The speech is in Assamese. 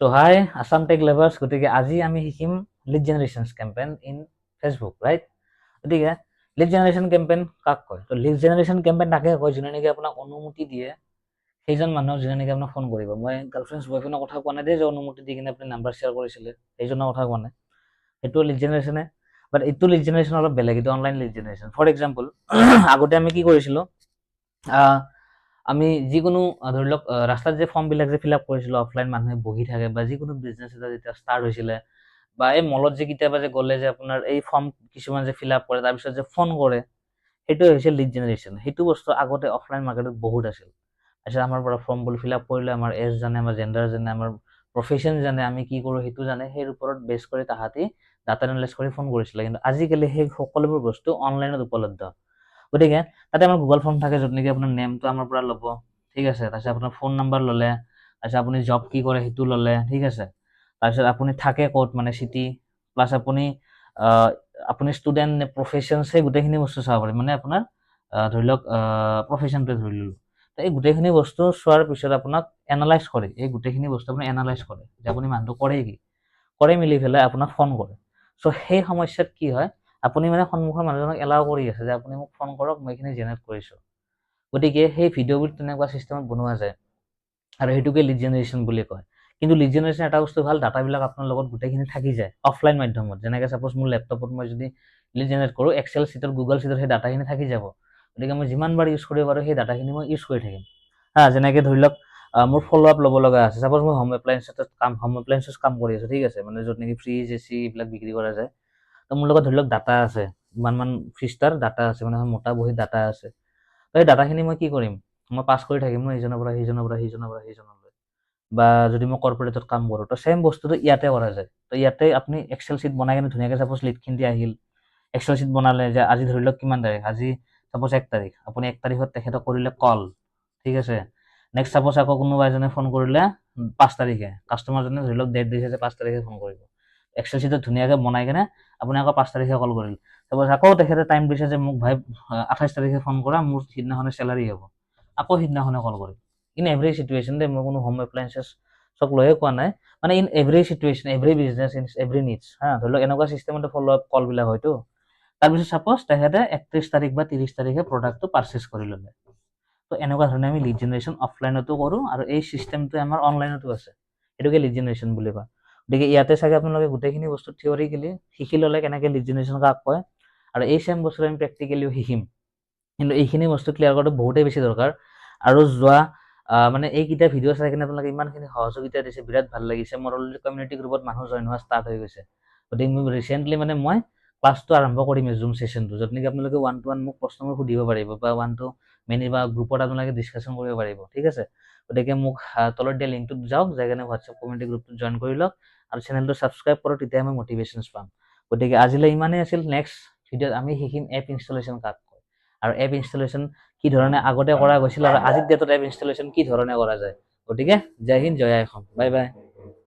So hi Assam Tech Lovers, গতিকে আজি আমি শিকিম lead generation campaign in Facebook, right? গতিকে লিড জেনাৰেশ্যন কেম্পেইন কাক কয়? তো লিড জেনাৰেশ্যন কেম্পেইন তাকে কয় যোনে নেকি আপোনাক অনুমতি দিয়ে সেইজন মানুহক যোনে নেকি আপোনাক ফোন কৰিব। মই গাৰ্লফ্ৰেণ্ড বয়ফ্ৰেণ্ডৰ কথা কোৱা নাই দেই যে অনুমতি দি কিনে আপুনি নাম্বাৰ শ্বেয়াৰ কৰিছিলে, সেইজনৰ কথা কোৱা নাই। সেইটো লিড জেনাৰেশ্যনে, বাট এইটো লিড জেনাৰেশ্যন অলপ বেলেগ, এইটো online lead generation. For example আগতে আমি কি কৰিছিলোঁ, আমি যিকোনো ধৰি লওক ৰাস্তাত যে ফৰ্মবিলাক যে ফিল আপ কৰিছিলোঁ, অফলাইন মানুহে বহি থাকে বা যিকোনো বিজনেছ এটা যেতিয়া ষ্টাৰ্ট হৈছিলে বা এই মলত যে কেতিয়াবা যে গ'লে যে আপোনাৰ এই ফৰ্ম কিছুমান যে ফিল আপ কৰে তাৰপিছত যে ফোন কৰে, সেইটো হৈছে লিড জেনাৰেশ্যন। সেইটো বস্তু আগতে অফলাইন মাৰ্কেটত বহুত আছিল। তাৰপিছত আমাৰ পৰা ফৰ্মবোৰ ফিল আপ কৰিলে আমাৰ এজ জানে, আমাৰ জেণ্ডাৰ জানে, আমাৰ প্ৰফেশ্যন জানে, আমি কি কৰোঁ সেইটো জানে, সেই ওপৰত বেছ কৰি তাহাঁতি ডাটা এনালাইজ কৰি ফোন কৰিছিলে। কিন্তু আজিকালি সেই সকলোবোৰ বস্তু অনলাইনত উপলব্ধ। গতিকে তাতে আমাৰ গুগল ফৰ্ম থাকে য'ত নেকি আপোনাৰ নেমটো আমাৰ পৰা ল'ব, ঠিক আছে। তাৰপিছত আপোনাৰ ফোন নাম্বাৰ ল'লে, তাৰপিছত আপুনি জব কি কৰে সেইটো ল'লে, ঠিক আছে। তাৰপিছত আপুনি থাকে ক'ত, মানে চিটি, প্লাছ আপুনি ষ্টুডেণ্ট নে প্ৰফেশ্যন, সেই গোটেইখিনি বস্তু চাব পাৰিম। মানে আপোনাৰ ধৰি লওক প্ৰফেশ্যনটোৱে ধৰি ল'লোঁ। তো এই গোটেইখিনি বস্তু চোৱাৰ পিছত আপোনাক এনালাইজ কৰে, এই গোটেইখিনি বস্তু আপুনি এনালাইজ কৰে যে আপুনি মানুহটো কৰে কি, কৰে মিলি পেলাই আপোনাক ফোন কৰে। চ' সেই সমস্যাত কি হয়, আপুনি মানে সন্মুখৰ মানুহজনক এলাও কৰি আছে যে আপুনি মোক ফোন কৰক, মই এইখিনি জেনেৰেট কৰিছোঁ। গতিকে সেই ভিডিঅ'বোৰ তেনেকুৱা চিষ্টেমত বনোৱা যায় আৰু সেইটোকে লিড জেনাৰেশ্যন বুলি কয়। কিন্তু লিড জেনাৰেশ্যন এটা বস্তু ভাল, ডাটাবিলাক আপোনাৰ লগত গোটেইখিনি থাকি যায় অফলাইন মাধ্যমত। যেনেকৈ ছাপ'জ মোৰ লেপটপত মই যদি লিড জেনাৰেট কৰোঁ, এক্সেল চিটত, গুগল চিটত সেই ডাটাখিনি থাকি যাব। গতিকে মই যিমানবাৰ ইউজ কৰিব পাৰোঁ সেই ডাটাখিনি মই ইউজ কৰি থাকিম। যেনেকৈ ধৰি লওক মোৰ ফ'ল' আপ ল'ব লগা আছে, ছাপ'জ মই হোম এপ্লায়েন্সেছ কাম কৰি আছোঁ, ঠিক আছে, মানে য'ত নেকি ফ্ৰিজ, এচি এইবিলাক বিক্ৰী কৰা যায়। তো মোৰ লগত ধৰি লওক ডাটা আছে, ইমানমান ফ্ৰিজটাৰ ডাটা আছে, মানে মোটা বহীত ডাটা আছে। তো সেই ডাটাখিনি মই কি কৰিম, মই পাছ কৰি থাকিম ন, ইজনৰ পৰা সিজনলৈ। বা যদি মই কৰ্পৰেটত কাম কৰোঁ, তো ছেম বস্তুটো ইয়াতে কৰা যায়। তো ইয়াতে আপুনি এক্সেল চিট বনাই কিনে ধুনীয়াকৈ ছাপ'জ লিডখিনি আহিল, এক্সেল চিট বনালে যে আজি ধৰি লওক কিমান তাৰিখ, আজি ছাপ'জ 1 তাৰিখ, আপুনি 1 তাৰিখত তেখেতক কৰিলে কল, ঠিক আছে। নেক্সট ছাপ'জ আকৌ কোনোবা এজনে ফোন কৰিলে 5 তাৰিখে, কাষ্টমাৰজনে ধৰি লওক ডেট দিছে যে 5 তাৰিখে ফোন কৰিব। এক্সেল চিটত ধুনীয়াকৈ বনাই কিনে আপুনি আকৌ 5 তাৰিখে কল কৰিল। ছাপ'জ আকৌ তেখেতে টাইম দিছে যে মোক ভাই 28 তাৰিখে ফোন কৰা, মোৰ সিদিনাখনে চেলাৰী হ'ব, আকৌ সিদিনাখনে কল কৰিল। ইন এভৰি চিটুৱেশ্যন দেই, মই কোনো হোম এপ্লায়েন্সেছক লৈয়ে কোৱা নাই, মানে in every situation, every business, in every needs, ধৰি লওক এনেকুৱা চিষ্টেমতে ফ'ল' আপ কলবিলাক হয়তো। তাৰপিছত ছাপ'জ তেখেতে 31 তাৰিখ বা 30 তাৰিখে প্ৰডাক্টটো পাৰ্চেছ কৰি ল'লে। তো এনেকুৱা ধৰণে আমি লিড জেনাৰেশ্যন অফলাইনতো কৰোঁ আৰু এই চিষ্টেমটোৱে আমাৰ অনলাইনতো আছে, সেইটোকে লিড জেনাৰেশ্যন বুলি কয়। গতিকে ইয়াতে চাগে আপোনালোকে গোটেইখিনি বস্তু থিয়ৰিকেলি শিকি ল'লে কেনেকৈ লিড জেনাৰেশ্যন কাক কয়, আৰু এই ছেম বস্তু আমি প্ৰেক্টিকেলিও শিকিম। কিন্তু এইখিনি বস্তু ক্লিয়াৰ কৰাটো বহুতেই বেছি দৰকাৰ। আৰু মানে এইকেইটা ভিডিঅ' চাই কিনে আপোনালোকে ইমানখিনি সহযোগিতা দিছে, বিৰাট ভাল লাগিছে। মোৰ অলৰেডি কমিউনিটি গ্ৰুপত মানুহ জইন হোৱা ষ্টাৰ্ট হৈ গৈছে। গতিকে মই ৰিচেণ্টলি মই ক্লাছটো আৰম্ভ কৰিমেই, জুম ছেশ্যনটো, য'ত নেকি আপোনালোকে 1-to-1 মোক প্ৰশ্নবোৰ সুধিব পাৰিব বা 1-to মেনি বা গ্ৰুপত আপোনালোকে ডিছকাশ্যন কৰিব পাৰিব, ঠিক আছে। গতিকে মোক তলত দিয়া লিংকটোত যাওক, যাই কিনে হোৱাটছএপ কমিউনিটি গ্ৰুপটোত জইন কৰি লওক আৰু চেনেলটো ছাবস্ক্ৰাইব কৰক, তেতিয়া মই মটিভেশ্যনছ পাম। গতিকে আজিলৈ ইমানেই আছিল। নেক্সট ভিডিঅ'ত আমি শিকিম এপ ইনষ্টলেশ্যন কাক কয়, আৰু এপ ইনষ্টলেশ্যন কি ধৰণে আগতে কৰা গৈছিল আৰু আজিৰ ডেটত এপ ইনষ্টলেশ্যন কি ধৰণে কৰা যায়। গতিকে জয় হিন্দ, জয় অসম, বাই বাই।